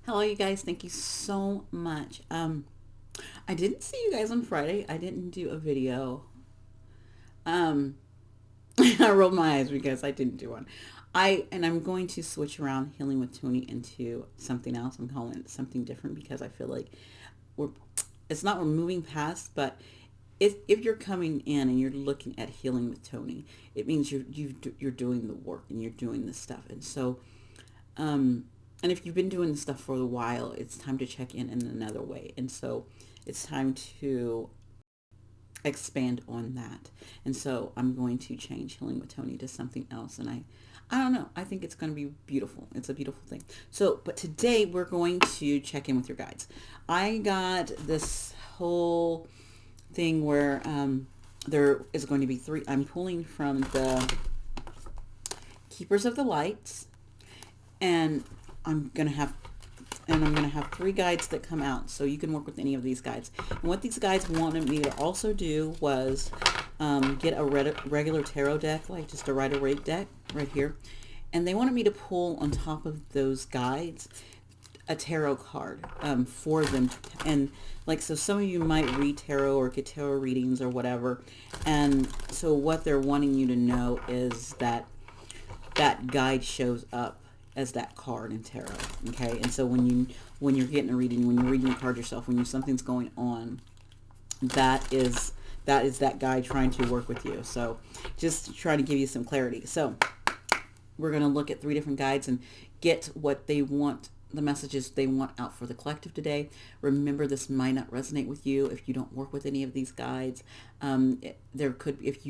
Hello, you guys. Thank you so much. I didn't see you guys on Friday. I didn't do a video. Um, I rolled my eyes because I didn't do one. I'm going to switch around healing with Tony into something else. I'm calling it something different because I feel like we're. It's not we're moving past, but if you're coming in and you're looking at healing with Tony, it means you're doing the work and you're doing the stuff. Um, and if you've been doing this stuff for a while, it's time to check in another way. And so it's time to expand on that. And so I'm going to change Healing with Tony to something else. I don't know. I think it's going to be beautiful. It's a beautiful thing. So, but today we're going to check in with your guides. I got this whole thing where there is going to be three. I'm pulling from the Keepers of the Lights, and I'm gonna have three guides that come out, so you can work with any of these guides. And what these guides wanted me to also do was get a regular tarot deck, like just a Rider-Waite deck right here, and they wanted me to pull on top of those guides a tarot card for them. And like, so some of you might read tarot or get tarot readings or whatever, and so what they're wanting you to know is that that guide shows up as that card in tarot. Okay, and so when you're getting a reading, when you're reading a card yourself, when something's going on, that guide trying to work with you. So just trying to give you some clarity. So we're going to look at three different guides and get what they want, the messages they want out for the collective today. Remember, this might not resonate with you if you don't work with any of these guides. There could, if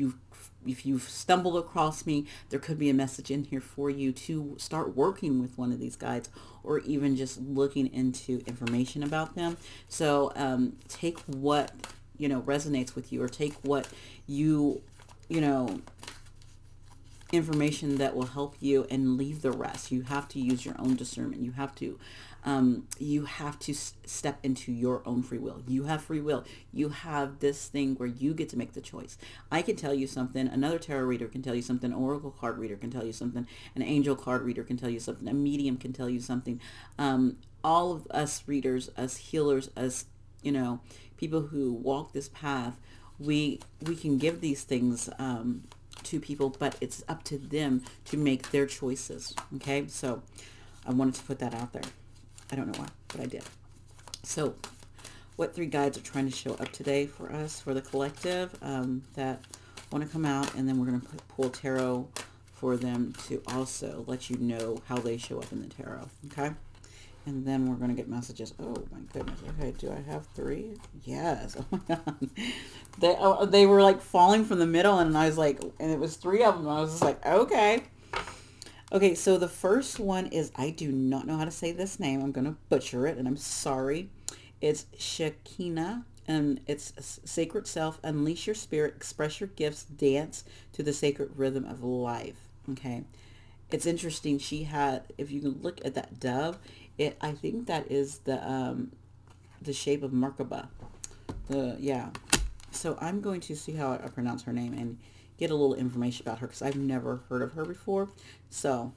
you've stumbled across me, there could be a message in here for you to start working with one of these guides, or even just looking into information about them. So take what resonates with you, or take what you know information that will help you, and leave the rest. You have to use your own discernment. You have to step into your own free will. You have free will. You have this thing where you get to make the choice. I can tell you something, another tarot reader can tell you something, an oracle card reader can tell you something, an angel card reader can tell you something, a medium can tell you something. All of us readers, us healers, us people who walk this path, we can give these things to people, but it's up to them to make their choices. Okay, so I wanted to put that out there. I don't know why, but I did. So what three guides are trying to show up today for us, for the collective, that want to come out, and then we're going to pull tarot for them to also let you know how they show up in the tarot. Okay, and then we're going to get messages. Oh my goodness. Okay, do I have three? Yes. Oh my God. They were like falling from the middle, and I was like, and it was three of them. I was just like, okay. Okay, so the first one is, I do not know how to say this name. I'm going to butcher it, and I'm sorry. It's Shekinah, and it's Sacred Self. Unleash your spirit, express your gifts, dance to the sacred rhythm of life. Okay. It's interesting. She had, if you can look at that dove, I think that is the shape of Merkaba. Yeah. So I'm going to see how I pronounce her name and get a little information about her, because I've never heard of her before. So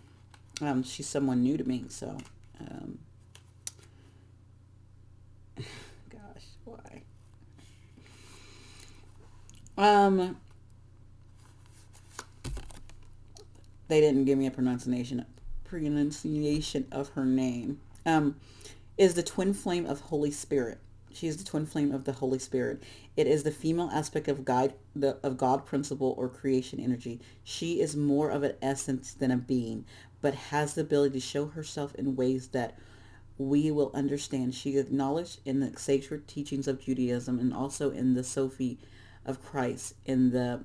she's someone new to me. So gosh, why? They didn't give me a pronunciation of her name. Is the twin flame of Holy Spirit. She is the twin flame of the Holy Spirit. It is the female aspect of God principle, or creation energy. She is more of an essence than a being, but has the ability to show herself in ways that we will understand. She acknowledged in the sacred teachings of Judaism, and also in the Sophie of Christ, in the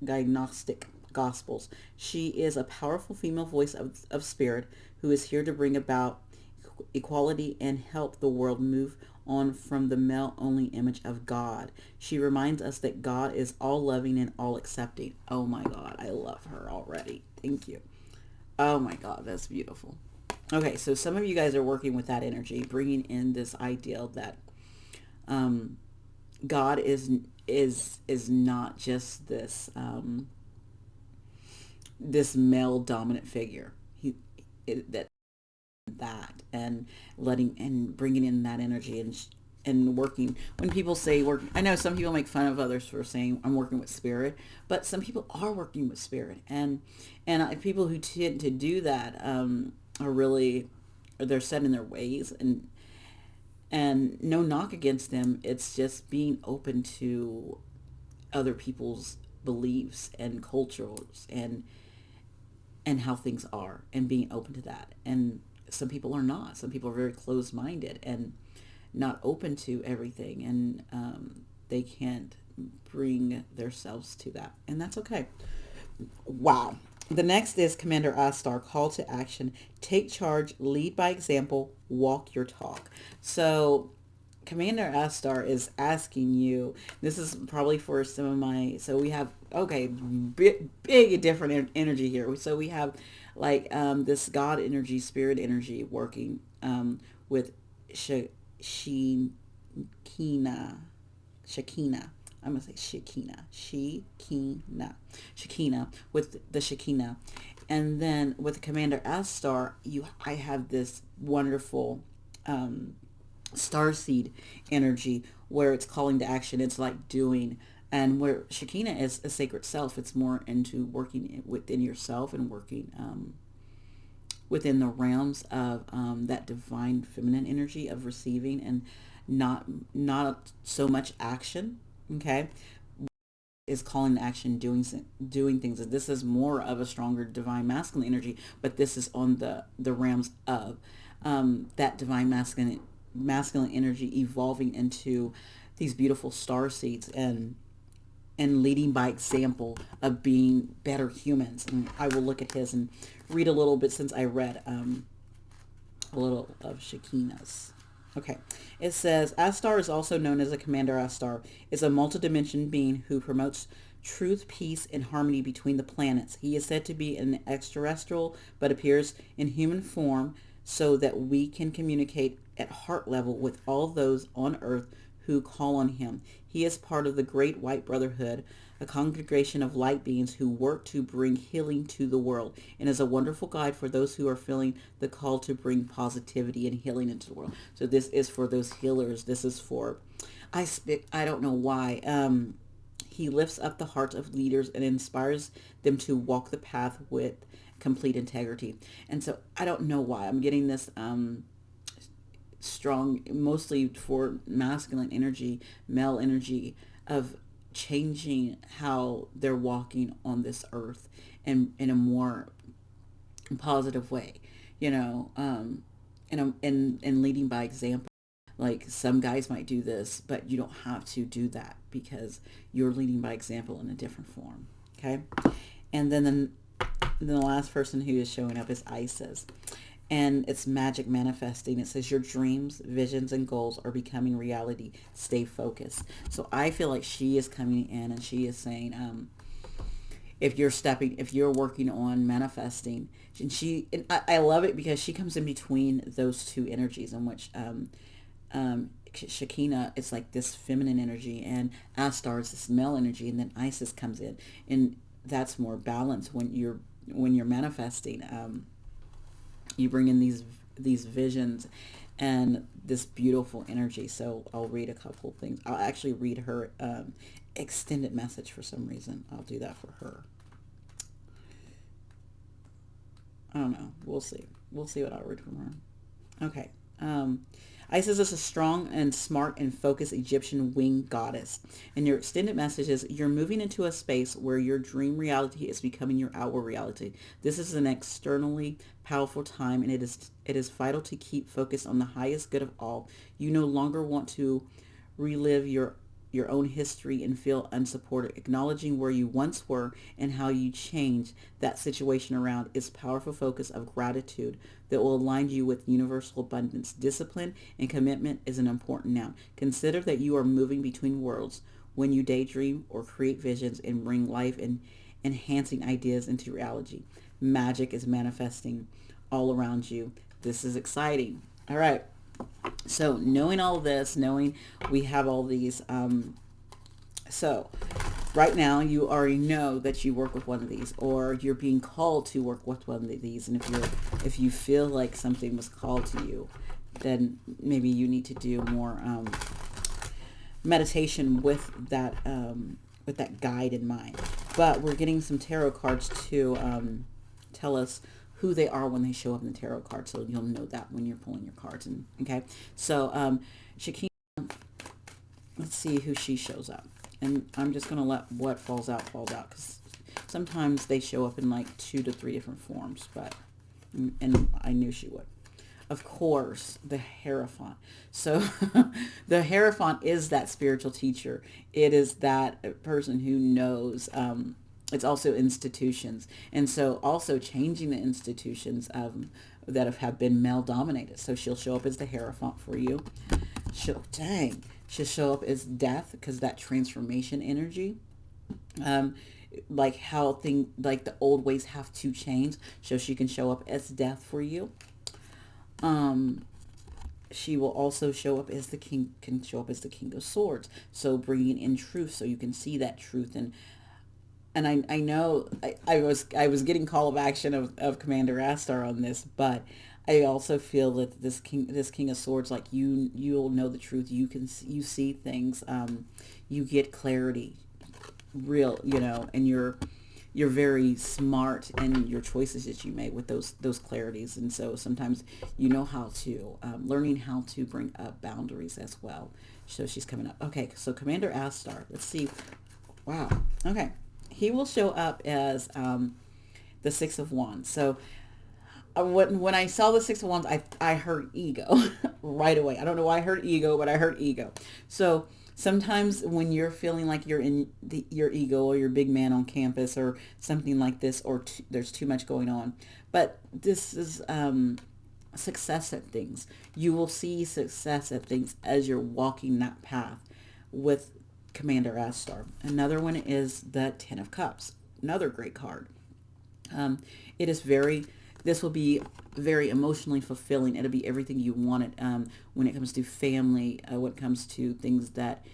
Gnostic Gospels. She is a powerful female voice of spirit, who is here to bring about equality and help the world move on from the male-only image of God. She reminds us that God is all-loving and all-accepting. Oh my God, I love her already. Thank you. Oh my God, that's beautiful. Okay, so some of you guys are working with that energy, bringing in this ideal that God is not just this this male dominant figure. That that, and letting and bringing in that energy, and working. When people say work, I know some people make fun of others for saying I'm working with spirit, but some people are working with spirit, and people who tend to do that are really, they're set in their ways, and no knock against them. It's just being open to other people's beliefs and cultures, and how things are, and being open to that. And some people are not. Some people are very closed-minded and not open to everything, and they can't bring themselves to that, and that's okay. Wow. The next is Commander Astar, call to action: take charge, lead by example, walk your talk. So Commander Astar is asking you, this is probably for some of my, so we have, okay, big different energy here. So we have like this God energy, spirit energy working with Shekinah, Shekinah. I'm gonna say Shekinah with the Shekinah, and then with Commander Astar, I have this wonderful starseed energy where it's calling to action. It's like doing, and where Shekinah is a sacred self. It's more into working within yourself and working within the realms of that divine feminine energy of receiving, and not so much action. Okay, is calling to action, doing things. This is more of a stronger divine masculine energy, but this is on the realms of that divine masculine energy evolving into these beautiful star seeds, and leading by example of being better humans. And I will look at his and read a little bit, since I read a little of Shekinah's. Okay. It says, Astar is also known as a Commander. Astar is a multidimensional being who promotes truth, peace, and harmony between the planets. He is said to be an extraterrestrial, but appears in human form so that we can communicate at heart level with all those on earth who call on him. He is part of the Great White Brotherhood, a congregation of light beings who work to bring healing to the world, and is a wonderful guide for those who are feeling the call to bring positivity and healing into the world. So this is for those healers. This is for, I don't know why. He lifts up the hearts of leaders and inspires them to walk the path with complete integrity. And so I don't know why I'm getting this strong, mostly for masculine energy, male energy, of changing how they're walking on this earth, and in a more positive way, you know, and leading by example. Like some guys might do this, but you don't have to do that, because you're leading by example in a different form. Okay. And then the last person who is showing up is Isis, and it's magic manifesting. It says your dreams, visions, and goals are becoming reality. Stay focused. So I feel like she is coming in, and she is saying, if you're working on manifesting, and I love it because she comes in between those two energies, in which Shekinah is like this feminine energy, and Astar is this male energy, and then Isis comes in, and that's more balanced when you're manifesting. You bring in these visions and this beautiful energy. So I'll read a couple of things. I'll actually read her extended message for some reason. I'll do that for her. I don't know. We'll see. We'll see what I'll read from her. Okay. Isis is a strong and smart and focused Egyptian winged goddess. And your extended message is you're moving into a space where your dream reality is becoming your outward reality. This is an externally powerful time, and it is vital to keep focused on the highest good of all. You no longer want to relive your own history and feel unsupported. Acknowledging where you once were and how you changed that situation around is powerful focus of gratitude that will align you with universal abundance. Discipline and commitment is an important noun. Consider that you are moving between worlds when you daydream or create visions and bring life and enhancing ideas into reality. Magic is manifesting all around you. This is exciting. All right. So knowing all this, knowing we have all these, so right now you already know that you work with one of these, or you're being called to work with one of these. And if you feel like something was called to you, then maybe you need to do more meditation with that guide in mind. But we're getting some tarot cards to tell us who they are when they show up in the tarot card, so you'll know that when you're pulling your cards. And okay, so Shakina, let's see who she shows up, and I'm just gonna let what falls out because sometimes they show up in like 2 to 3 different forms. But and I knew she would. Of course, the Hierophant. So the Hierophant is that spiritual teacher. It is that person who knows. It's also institutions. And so also changing the institutions that have been male dominated. So she'll show up as the Hierophant for you. She'll show up as death, because that transformation energy. Like how like the old ways have to change. So she can show up as death for you. She will also show up as the king, can show up as the King of Swords. So bringing in truth, so you can see that truth. And I know I was getting call of action of Commander Astar on this, but I also feel that this King of Swords, like you'll know the truth. You see things, you get clarity, real, and you're very smart in your choices that you make with those clarities. And so sometimes you know how to learning how to bring up boundaries as well. So she's coming up. Okay, so Commander Astar, let's see. Wow. Okay, he will show up as the Six of Wands. So when I saw the Six of Wands, I heard ego right away. I don't know why I heard ego, but I heard ego. So sometimes when you're feeling like you're in your ego, or your big man on campus or something like this, or there's too much going on. But this is success at things. You will see success at things as you're walking that path with Commander Astar. Another one is the Ten of Cups. Another great card. It is this will be very emotionally fulfilling. It'll be everything you wanted when it comes to family, when it comes to things that,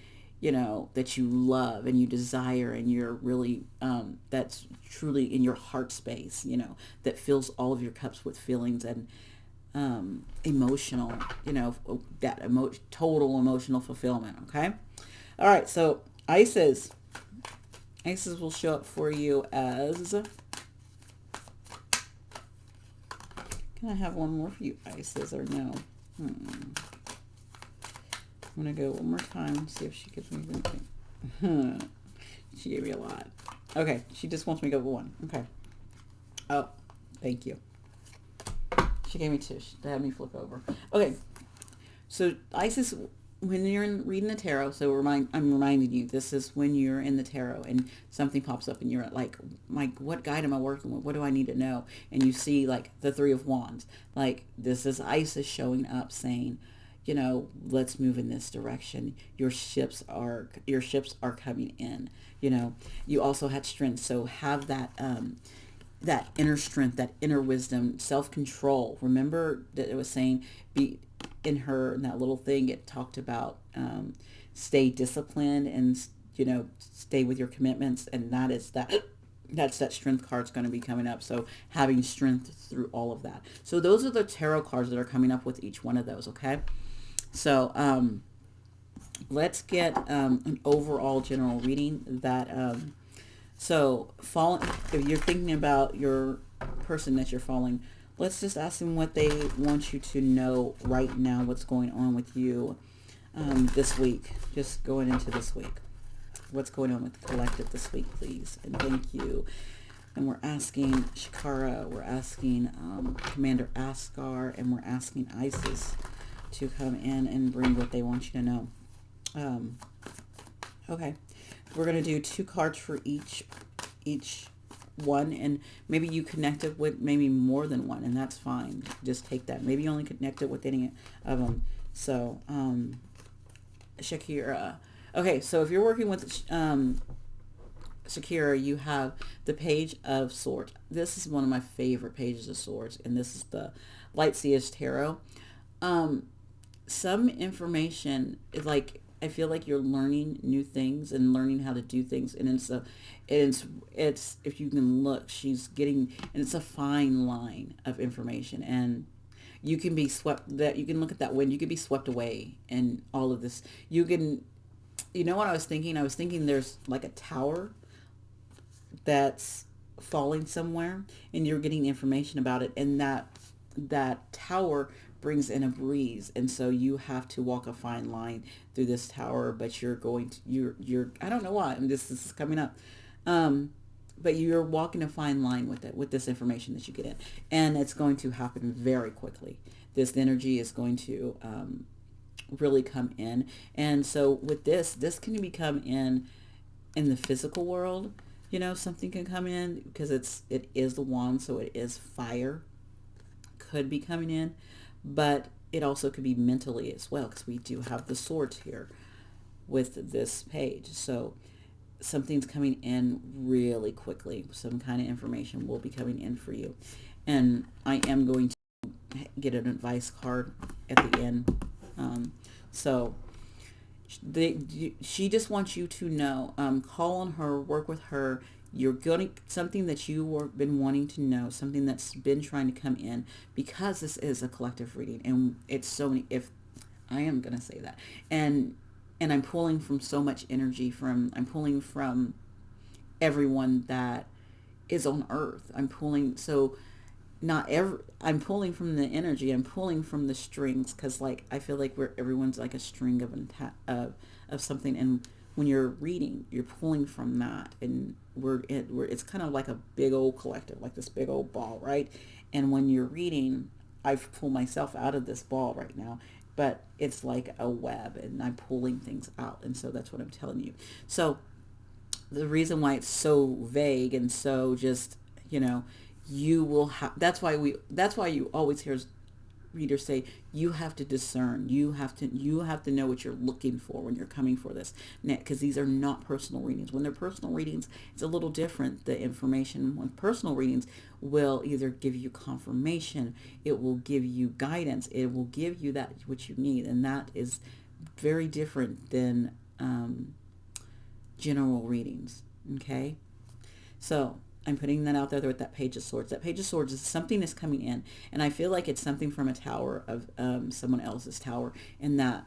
that you love and you desire, and you're really, that's truly in your heart space, that fills all of your cups with feelings and emotional, that total emotional fulfillment, okay? All right, so Isis will show up for you as... Can I have one more for you, Isis, or no? I'm going to go one more time, see if she gives me anything. She gave me a lot. Okay, she just wants me to go one. Okay. Oh, thank you. She gave me 2. She had me flip over. Okay, so Isis, when you're reading the tarot, so I'm reminding you, this is when you're in the tarot and something pops up and you're like, what guide am I working with? What do I need to know? And you see like the Three of Wands. Like, this is Isis showing up saying, let's move in this direction. Your ships are coming in. You also had strength. So have that inner strength, that inner wisdom, self-control. Remember that it was saying, be in that little thing, it talked about stay disciplined and stay with your commitments, and that's that strength card's going to be coming up. So having strength through all of that. So those are the tarot cards that are coming up with each one of those. Okay, so let's get an overall general reading. That so if you're thinking about your person that you're following, let's just ask them what they want you to know right now, what's going on with you this week. Just going into this week. What's going on with the collective this week, please? And thank you. And we're asking Shakara, we're asking Commander Ascar, and we're asking Isis to come in and bring what they want you to know. Okay. We're going to do 2 cards for each one, and maybe you connected with maybe more than one, and that's fine. Just take that. Maybe you only connected with any of them. So Shakira. Okay, so if you're working with Shakira, you have the Page of Swords. This is one of my favorite pages of swords, and this is the Light Seers Tarot. Some information, like I feel like you're learning new things and learning how to do things, and it's if you can look, she's getting, and it's a fine line of information, and you can be swept, that you can look at that wind, you could be swept away and all of this. You can, you know what I was thinking? I was thinking there's like a tower that's falling somewhere, and you're getting information about it, and that tower brings in a breeze, and so you have to walk a fine line through this tower, but you're going to, you're I don't know why, and this is coming up, um but you're walking a fine line with it, with this information that you get in, and it's going to happen very quickly. This energy is going to really come in, and so with this can become in the physical world. You know, something can come in because it is the wand, so it is fire, could be coming in, but it also could be mentally as well, because we do have the swords here with this page. So something's coming in really quickly. Some kind of information will be coming in for you. And I am going to get an advice card at the end. So she just wants you to know, call on her, work with her. You're going to, something that you have been wanting to know, something that's been trying to come in, because this is a collective reading, and it's so many, if I am going to say that, and I'm pulling from so much energy from, I'm pulling from everyone that is on earth. I'm pulling, so not every, I'm pulling from the energy, I'm pulling from the strings, because like I feel like we're, everyone's like a string of something, and when you're reading, you're pulling from that, and we're it's kind of like a big old collective, like this big old ball, right? And when you're reading, I've pulled myself out of this ball right now, but it's like a web, and I'm pulling things out, and so that's what I'm telling you. So the reason why it's so vague and so just, you know, you will have, that's why you always hear readers say you have to discern, you have to know what you're looking for when you're coming for this, because these are not personal readings. When they're personal readings, it's a little different, the information. When personal readings will either give you confirmation, it will give you guidance, it will give you that what you need, and that is very different than general readings. Okay, so I'm putting that out there with that page of swords. That page of swords is something that's coming in, and I feel like it's something from a tower of someone else's tower, and that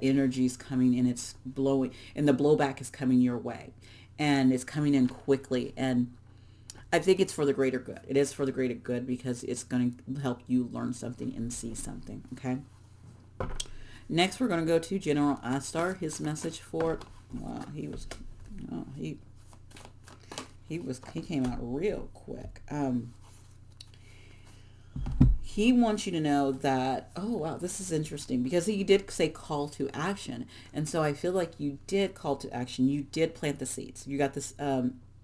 energy is coming, and it's blowing, and the blowback is coming your way, and it's coming in quickly, and I think it's for the greater good. It is for the greater good, because it's going to help you learn something and see something. Okay. Next, we're going to go to General Astar. His message for, wow, oh, he came out real quick. He wants you to know that, oh wow, this is interesting, because he did say call to action, and so I feel like you did call to action. You did plant the seeds. You got this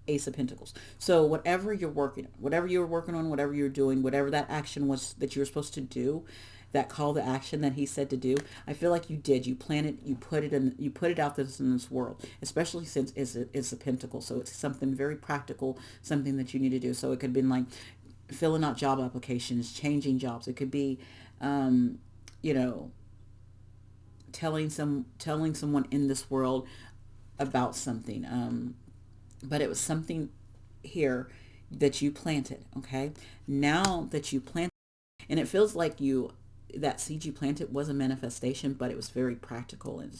Ace of Pentacles. So whatever you're working on, whatever you're doing, whatever that action was that you were supposed to do, that call to action that he said to do, I feel like you did. You planted, you put it out there in this world, especially since it's a pentacle. So it's something very practical, something that you need to do. So it could have been like filling out job applications, changing jobs. It could be, you know, telling someone in this world about something. But it was something here that you planted. Okay. Now that you planted, and it feels like that seed you planted was a manifestation, but it was very practical, and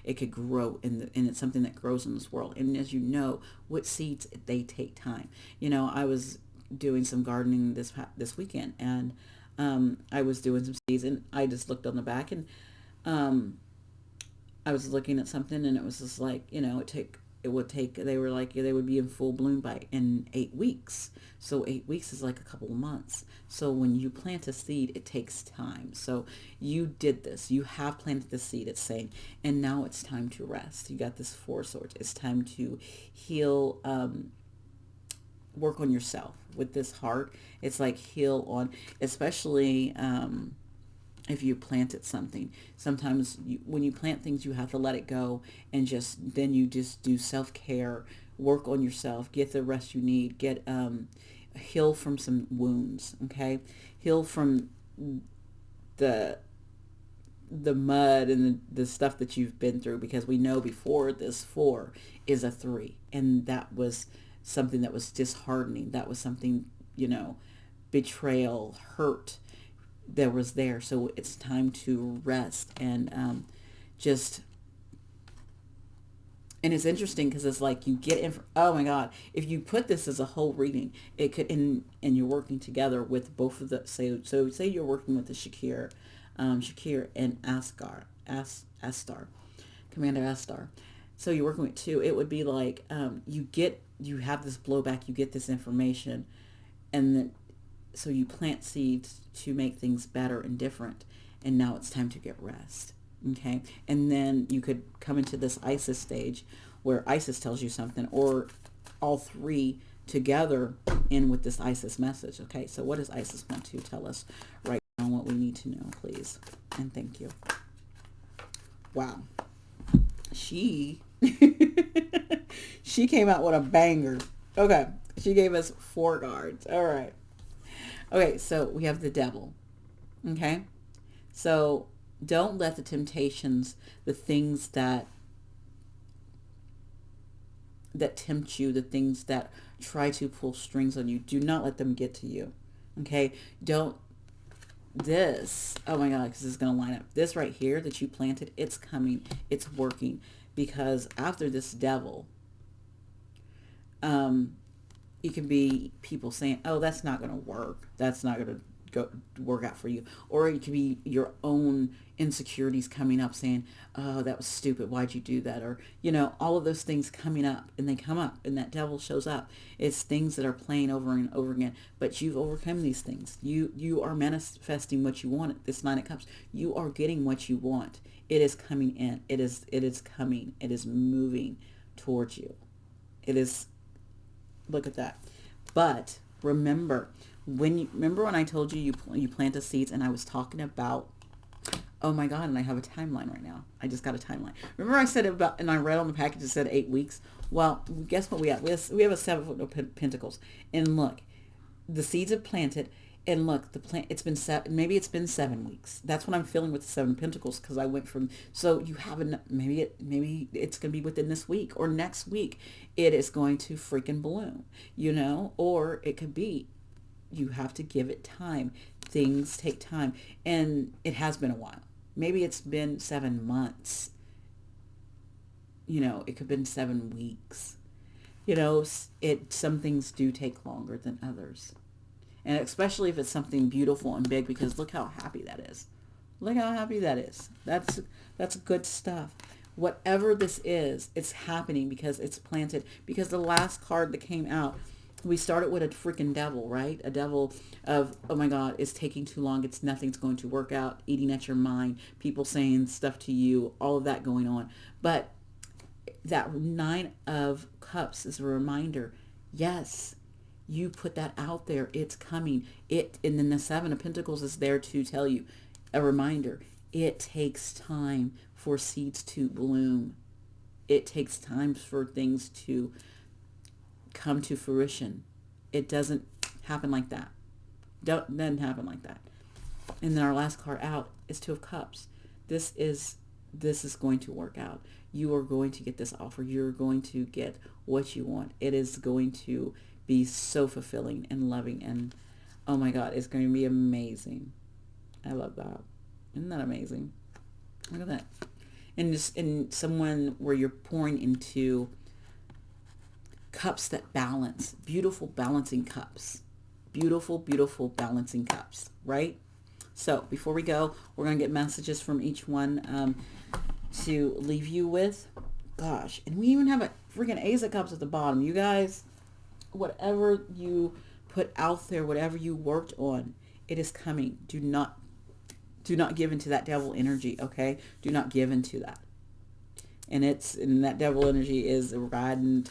it could grow and it's something that grows in this world. And as you know, with seeds, they take time. You know, I was doing some gardening this weekend, and I was doing some seeds, and I just looked on the back, and I was looking at something, and it was just like, you know, they were like, they would be in full bloom in 8 weeks. So 8 weeks is like a couple of months. So when you plant a seed, it takes time. So you did this, you have planted the seed, it's saying, and now it's time to rest. You got this Four Swords. It's time to heal, work on yourself with this heart. It's like heal on, especially, if you planted something. Sometimes when you plant things, you have to let it go, and then you just do self-care, work on yourself, get the rest you need, heal from some wounds. Okay. Heal from the the mud and the stuff that you've been through, because we know before this 4 is a 3, and that was something that was disheartening. That was something, betrayal, hurt that was there. So it's time to rest and just, and it's interesting because it's like you get in. Oh my God! If you put this as a whole reading, it could, and you're working together with both of the, say you're working with the Shakir and Astar, Commander Astar. So you're working with two. It would be like you have this blowback, you get this information, and then so you plant seeds to make things better and different, and now it's time to get rest. Okay, and then you could come into this Isis stage where Isis tells you something, or all three together in with this Isis message. Okay, so what does Isis want to tell us right now? What we need to know, please, and thank you. Wow, she she came out with a banger. Okay, she gave us 4 cards. All right. Okay, so we have the devil. Okay, so don't let the temptations, the things that tempt you, the things that try to pull strings on you, do not let them get to you. Okay, don't this. Oh my God, because this is going to line up. This right here that you planted, it's coming, it's working, because after this devil, it can be people saying, oh, that's not going to work. That's not going to work out for you. Or it could be your own insecurities coming up saying, oh, that was stupid. Why'd you do that? Or, all of those things coming up, and they come up and that devil shows up. It's things that are playing over and over again, but you've overcome these things. You are manifesting what you want. This 9 of Cups, you are getting what you want. It is coming in. It is coming. It is moving towards you. It is, look at that. But remember when I told you you plant the seeds, and I was talking about, oh my God, and I have a timeline right now. I just got a timeline. Remember I said about, and I read on the package it said 8 weeks. Well, guess what we have? We have a 7 of Pentacles, and look, the seeds have planted, and look, the plant. It's been maybe it's been 7 weeks. That's what I'm feeling with the 7 of Pentacles, because I went from. So you haven't. Maybe it's gonna be within this week or next week. It is going to freaking bloom, or it could be. You have to give it time. Things take time. And it has been a while. Maybe it's been 7 months. It could have been 7 weeks. Some things do take longer than others. And especially if it's something beautiful and big, because look how happy that is. Look how happy that is. That's good stuff. Whatever this is, it's happening because it's planted. Because the last card that came out, we started with a freaking devil, right? A devil of, oh my God, it's taking too long. Nothing's going to work out, eating at your mind, people saying stuff to you, all of that going on. But that 9 of Cups is a reminder. Yes, you put that out there. It's coming. And then the 7 of Pentacles is there to tell you, a reminder. It takes time for seeds to bloom. It takes time for things to come to fruition. It doesn't happen like that. Doesn't happen like that. And then our last card out is 2 of Cups. This is going to work out. You are going to get this offer. You're going to get what you want. It is going to be so fulfilling and loving, and oh my God, it's going to be amazing. I love that. Isn't that amazing? Look at that. And just in someone where you're pouring into cups that balance, beautiful balancing cups, beautiful balancing cups, right? So before we go, we're going to get messages from each one to leave you with. Gosh, and we even have a freaking Ace of Cups at the bottom. You guys, whatever you put out there, whatever you worked on, it is coming. Do not give into that devil energy, okay? Do not give into that. And that devil energy is riding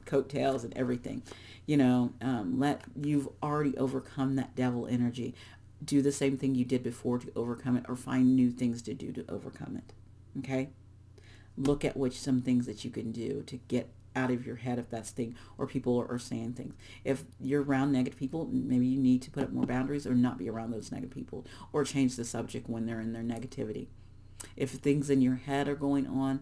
coattails and everything. You've already overcome that devil energy. Do the same thing you did before to overcome it, or find new things to do to overcome it. Okay? Look at some things that you can do to get out of your head if that's thing, or people are saying things. If you're around negative people, maybe you need to put up more boundaries, or not be around those negative people, or change the subject when they're in their negativity. If things in your head are going on,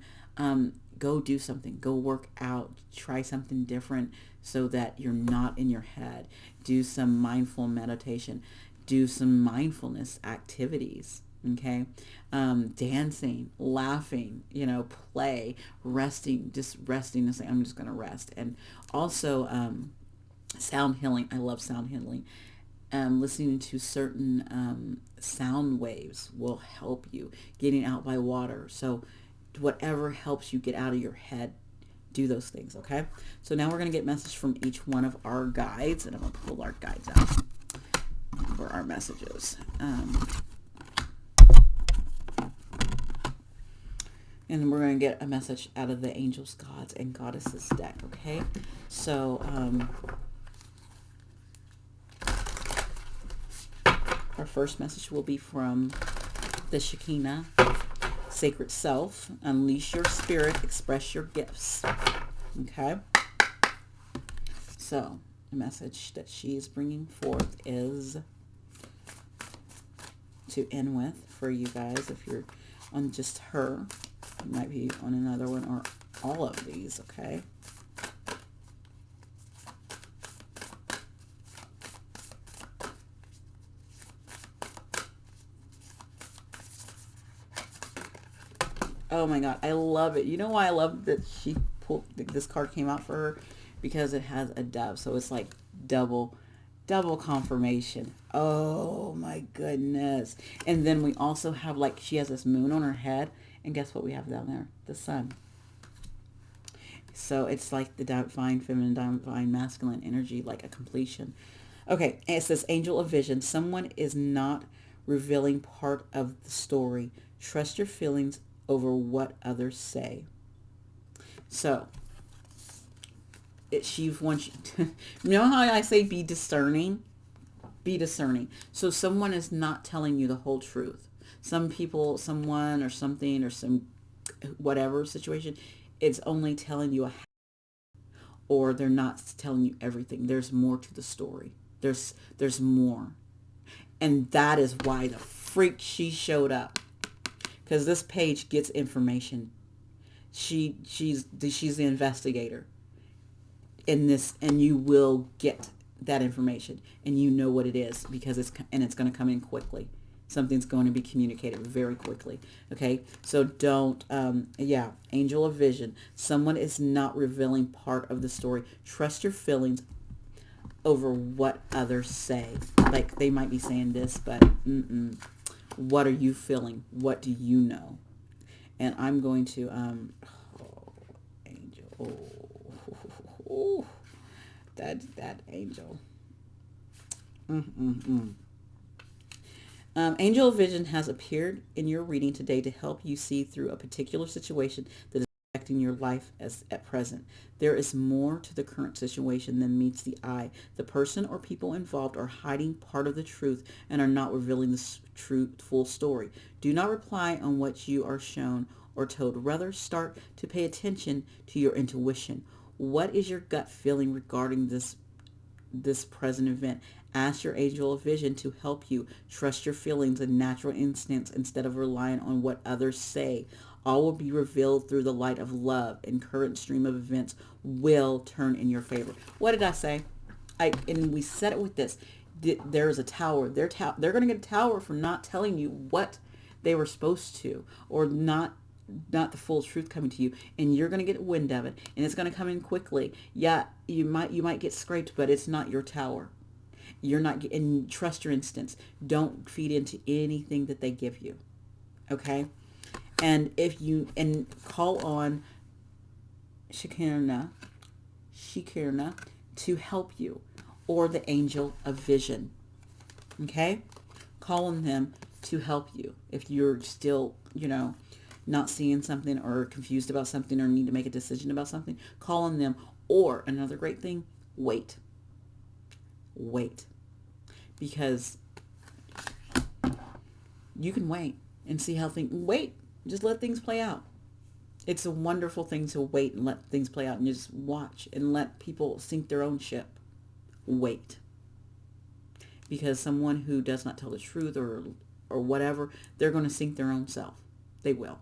go do something. Go work out. Try something different so that you're not in your head. Do some mindful meditation. Do some mindfulness activities. Okay, dancing, laughing, play, resting, just resting and saying, I'm just going to rest. And also sound healing. I love sound healing. Listening to certain sound waves will help you. Getting out by water. So whatever helps you get out of your head, do those things, okay? So now we're going to get message from each one of our guides, and I'm going to pull our guides out for our messages. And we're going to get a message out of the Angels, Gods, and Goddesses deck, okay? So our first message will be from the Shekinah, Sacred Self. Unleash your spirit, express your gifts. Okay? So, the message that she is bringing forth is to end with for you guys. If you're on just her, you might be on another one or all of these, okay? Oh my God, I love it. You know why I love that she pulled, this card came out for her? Because it has a dove. So it's like double confirmation. Oh my goodness. And then we also have, like, she has this moon on her head. And guess what we have down there? The sun. So it's like the divine feminine, divine masculine energy, like a completion. Okay, it says Angel of Vision. Someone is not revealing part of the story. Trust your feelings over what others say. So she wants you to, you know how I say be discerning? Be discerning. So someone is not telling you the whole truth. Some people, someone or something or some whatever situation, it's only telling you a half, or they're not telling you everything. There's more to the story. There's more. And that is why the freak she showed up. Because this page gets information. She's the investigator in this, and you will get that information, and you know what it is because it's going to come in quickly. Something's going to be communicated very quickly. Okay, so don't. Angel of Vision. Someone is not revealing part of the story. Trust your feelings over what others say. Like, they might be saying this, but what are you feeling? What do you know? And I'm going to Angel. Oh, that angel. Angel of Vision has appeared in your reading today to help you see through a particular situation that is affecting your life at present. There is more to the current situation than meets the eye. The person or people involved are hiding part of the truth and are not revealing the full story. Do not rely on what you are shown or told. Rather, start to pay attention to your intuition. What is your gut feeling regarding this present event? Ask your angel of vision to help you. Trust your feelings and natural instincts instead of relying on what others say. All will be revealed through the light of love, and current stream of events will turn in your favor. What did I say? And we said it with this. There is a tower. They're going to get a tower for not telling you what they were supposed to, or not the full truth coming to you, and you're going to get wind of it, and it's going to come in quickly. Yeah, you might get scraped, but it's not your tower. You're not, and trust your instincts. Don't feed into anything that they give you. Okay? And call on Shekinah to help you, or the angel of vision. Okay? Call on them to help you. If you're still, not seeing something or confused about something or need to make a decision about something, call on them. Or another great thing, wait. Because you can wait and see how just let things play out. It's a wonderful thing to wait and let things play out and just watch and let people sink their own ship. Wait. Because someone who does not tell the truth or whatever, they're going to sink their own self. They will.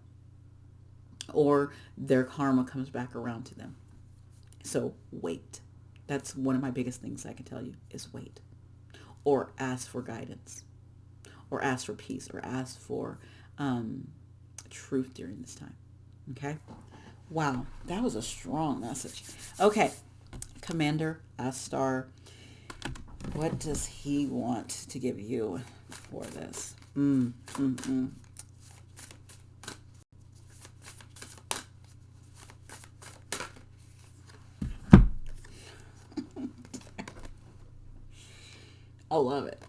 Or their karma comes back around to them. So wait. That's one of my biggest things I can tell you is wait. Or ask for guidance. Or ask for peace. Or ask for truth during this time. Okay? Wow. That was a strong message. Okay. Commander Astar, what does he want to give you for this? I love it.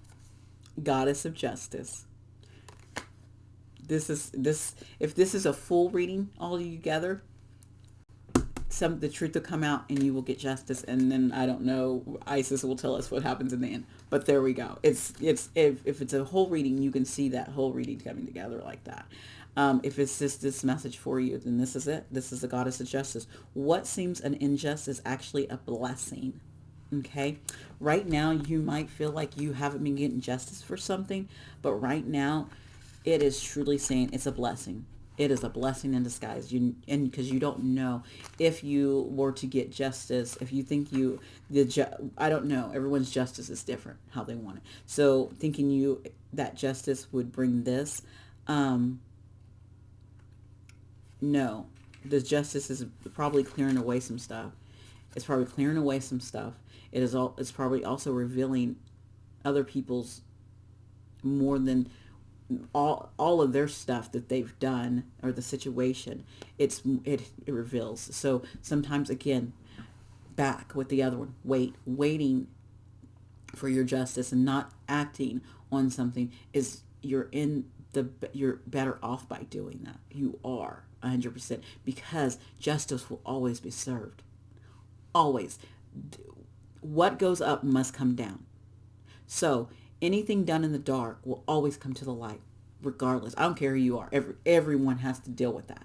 Goddess of Justice. If this is a full reading all together, the truth will come out and you will get justice, and then I don't know, Isis will tell us what happens in the end. But there we go. It's if it's a whole reading, you can see that whole reading coming together like that. If it's just this message for you, then this is it. This is the Goddess of Justice. What seems an injustice is actually a blessing. Okay? Right now, you might feel like you haven't been getting justice for something, but right now, it is truly saying it's a blessing. It is a blessing in disguise. And because you don't know if you were to get justice, if you think I don't know. Everyone's justice is different, how they want it. So thinking that justice would bring this, no. The justice is probably clearing away some stuff. It's probably clearing away some stuff. It's probably also revealing other people's more than all of their stuff that they've done or the situation. It reveals. So sometimes, again, back with the other one, waiting for your justice and not acting on something is you're better off by doing that. You are 100%, because justice will always be served. Always. What goes up must come down. So anything done in the dark will always come to the light, regardless. I don't care who you are. Everyone has to deal with that.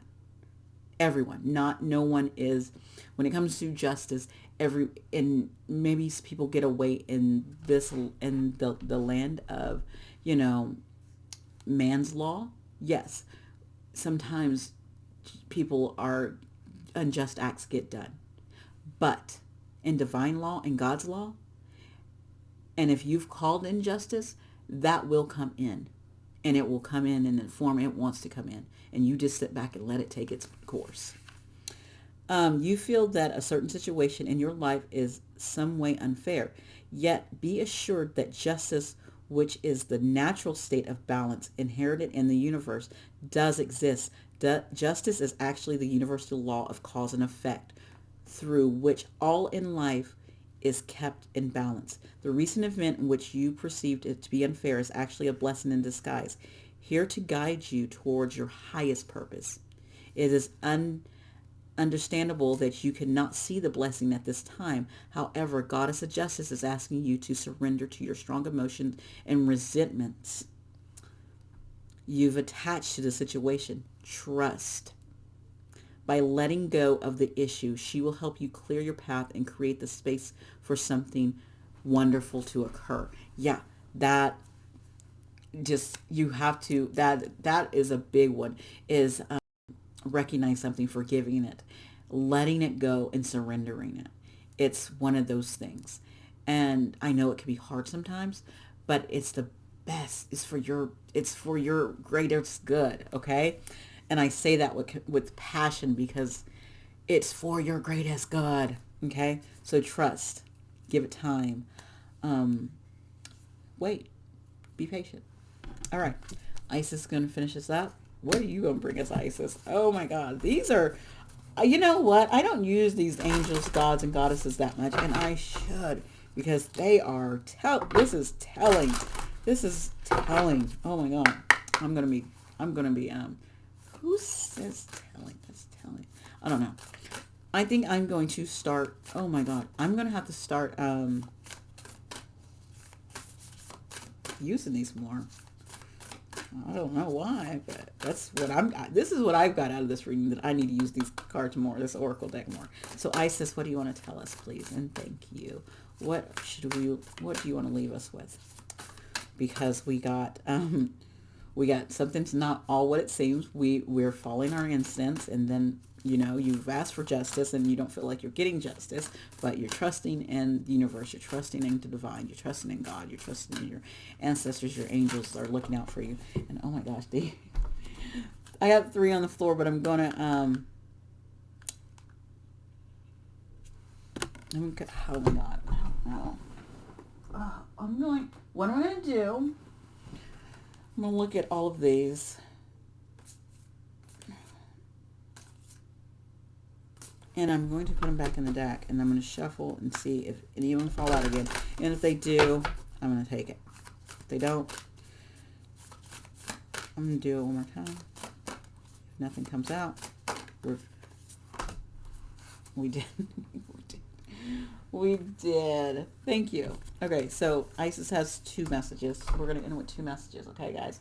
Everyone. No one is, when it comes to justice, and maybe people get away in the land of, man's law. Yes. Sometimes unjust acts get done. But in divine law, in God's law, and if you've called injustice, that will come in. And it will come in the form it wants to come in. And you just sit back and let it take its course. You feel that a certain situation in your life is some way unfair. Yet be assured that justice, which is the natural state of balance inherited in the universe, does exist. Justice is actually the universal law of cause and effect, through which all in life is kept in balance. The recent event in which you perceived it to be unfair is actually a blessing in disguise, here to guide you towards your highest purpose. It is understandable that you cannot see the blessing at this time. However, Goddess of Justice is asking you to surrender to your strong emotions and resentments you've attached to the situation. Trust. By letting go of the issue, she will help you clear your path and create the space for something wonderful to occur. Yeah, that is a big one, is recognize something, forgiving it, letting it go, and surrendering it. It's one of those things. And I know it can be hard sometimes, but it's the best. It's for your greatest good, okay? And I say that with passion, because it's for your greatest good. Okay? So trust. Give it time. Wait. Be patient. All right. Isis is going to finish this up. What are you going to bring us, Isis? Oh my God. These are, you know what? I don't use these angels, gods, and goddesses that much. And I should, because they are, this is telling. This is telling. Oh my God. I'm going to be, who says telling? That's telling. I don't know. I think I'm going to start. Oh my God. I'm going to have to start using these more. I don't know why, but this is what I've got out of this reading, that I need to use these cards more, this Oracle deck more. So Isis, what do you want to tell us, please? And thank you. What do you want to leave us with? Because we got, We got something's not all what it seems. We're following our instincts, and then you've asked for justice and you don't feel like you're getting justice, but you're trusting in the universe, you're trusting in the divine, you're trusting in God, you're trusting in your ancestors, your angels are looking out for you. And oh my gosh, I got 3 on the floor, but I'm gonna oh my god, I don't know. What I'm going to do, I'm going to look at all of these. And I'm going to put them back in the deck. And I'm going to shuffle and see if any of them fall out again. And if they do, I'm going to take it. If they don't, I'm going to do it one more time. If nothing comes out, we did. We did. Thank you. Okay, so Isis has 2 messages. We're going to end with 2 messages. Okay, guys.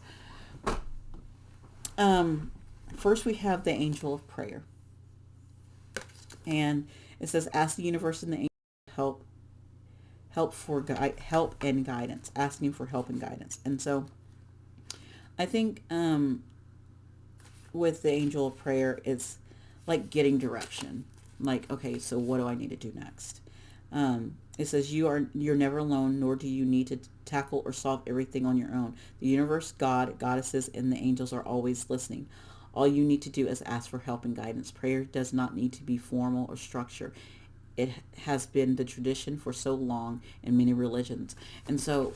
First we have the angel of prayer. And it says, ask the universe and the angel help and guidance. Asking for help and guidance. And so I think with the angel of prayer, it's like getting direction. Like, okay, so what do I need to do next? It says you're never alone, nor do you need to tackle or solve everything on your own. The universe, God, goddesses, and the angels are always listening. All you need to do is ask for help and guidance. Prayer does not need to be formal or structured. It has been the tradition for so long in many religions. And so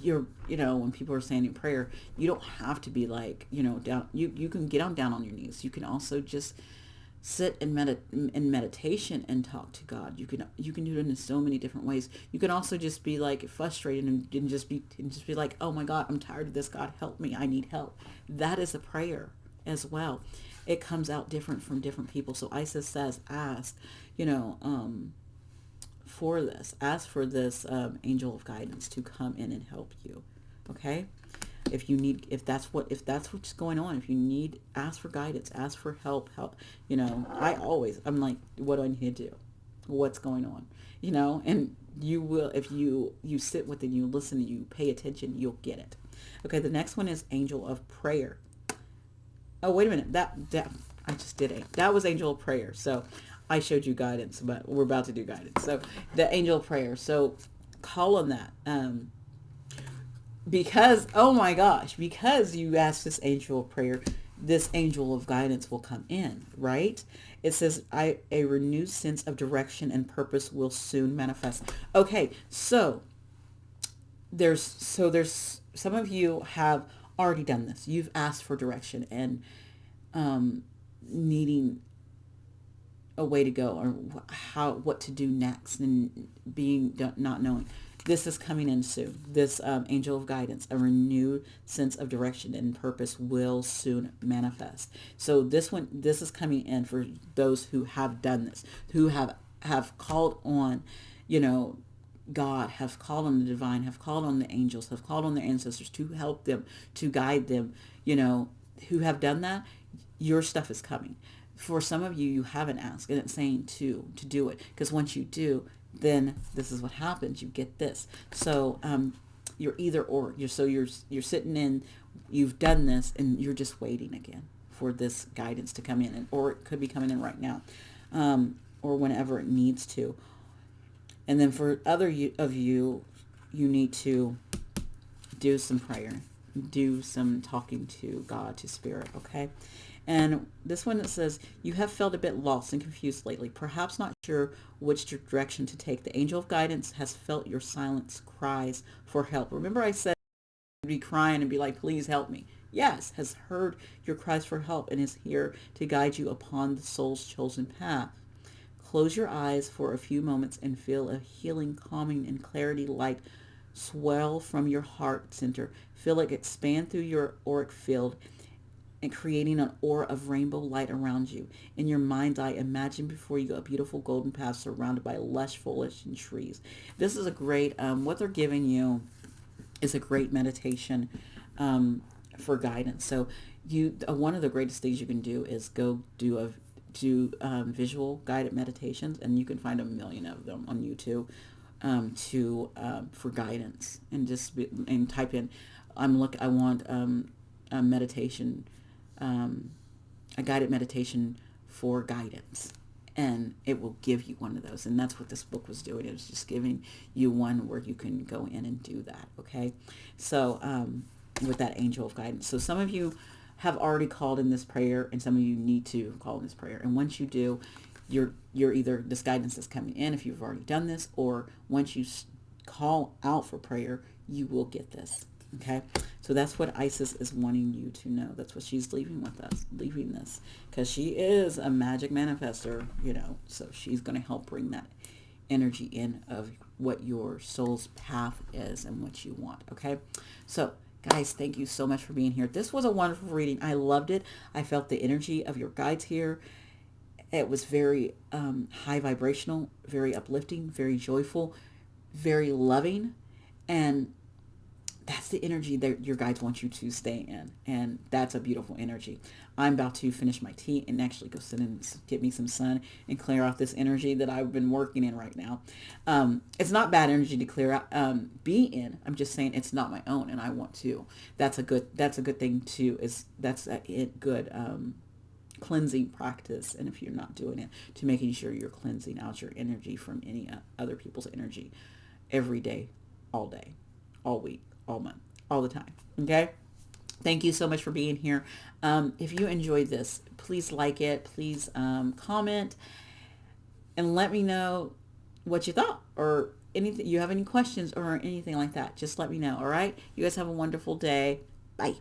when people are saying in prayer, you don't have to be like, down. You can get down on your knees. You can also just sit in meditation and talk to God. You can do it in so many different ways. You can also just be like frustrated and just be like, oh my God, I'm tired of this. God, help me. I need help. That is a prayer as well. It comes out different from different people. So Isis says, ask, for this. Ask for this angel of guidance to come in and help you. Okay. If that's what's going on, if you need, ask for guidance, ask for help. I'm like, what do I need to do? What's going on? And you will, if you sit with it, you listen, you pay attention, you'll get it. Okay. The next one is angel of prayer. Oh, wait a minute. That I just did it. That was angel of prayer. So I showed you guidance, but we're about to do guidance. So the angel of prayer. So call on that. Because, oh my gosh, because you asked this angel of prayer, this angel of guidance will come in, right? It says, a renewed sense of direction and purpose will soon manifest. Okay, so there's some of you have already done this. You've asked for direction and needing a way to go, or what to do next, and not knowing. This is coming in soon. This angel of guidance, a renewed sense of direction and purpose will soon manifest. So this is coming in for those who have done this, who have called on, God, have called on the divine, have called on the angels, have called on their ancestors to help them, to guide them, who have done that. Your stuff is coming. For some of you, you haven't asked, and it's saying to do it, because once you do, then this is what happens. You get this. So you're either or. You're sitting in, you've done this, and you're just waiting again for this guidance to come in, or it could be coming in right now, or whenever it needs to. And then for other of you, you need to do some prayer, do some talking to God, to Spirit, okay? And this one, it says, you have felt a bit lost and confused lately, perhaps not sure which direction to take. The angel of guidance has felt your silent cries for help. Remember I said you'd be crying and be like, please help me. Yes, has heard your cries for help and is here to guide you upon the soul's chosen path. Close your eyes for a few moments and feel a healing, calming, and clarity light swell from your heart center. Feel it expand through your auric field and creating an aura of rainbow light around you. In your mind's eye, imagine before you a beautiful golden path surrounded by lush foliage and trees. This is a great, what they're giving you is a great meditation for guidance. So one of the greatest things you can do is go do visual guided meditations, and you can find a million of them on YouTube for guidance, and type in I want a meditation, a guided meditation for guidance. And it will give you one of those. And that's what this book was doing. It was just giving you one where you can go in and do that. Okay. So with that angel of guidance. So some of you have already called in this prayer, and some of you need to call in this prayer. And once you do, you're either, this guidance is coming in if you've already done this, or once you call out for prayer, you will get this. Okay, so that's what Isis is wanting you to know. That's what she's leaving with us, leaving this, because she is a magic manifester, so she's going to help bring that energy in of what your soul's path is and what you want. Okay, so guys, thank you so much for being here. This was a wonderful reading. I loved it. I felt the energy of your guides here. It was very high vibrational, very uplifting, very joyful, very loving, and that's the energy that your guides want you to stay in. And that's a beautiful energy. I'm about to finish my tea and actually go sit and get me some sun and clear out this energy that I've been working in right now. It's not bad energy to clear out, be in. I'm just saying it's not my own, and I want to. That's a good thing too. That's a good cleansing practice. And if you're not doing it, to making sure you're cleansing out your energy from any other people's energy every day, all week, all month, all the time. Okay. Thank you so much for being here. If you enjoyed this, please like it. Please comment and let me know what you thought, or anything. You have any questions or anything like that, just let me know. All right. You guys have a wonderful day. Bye.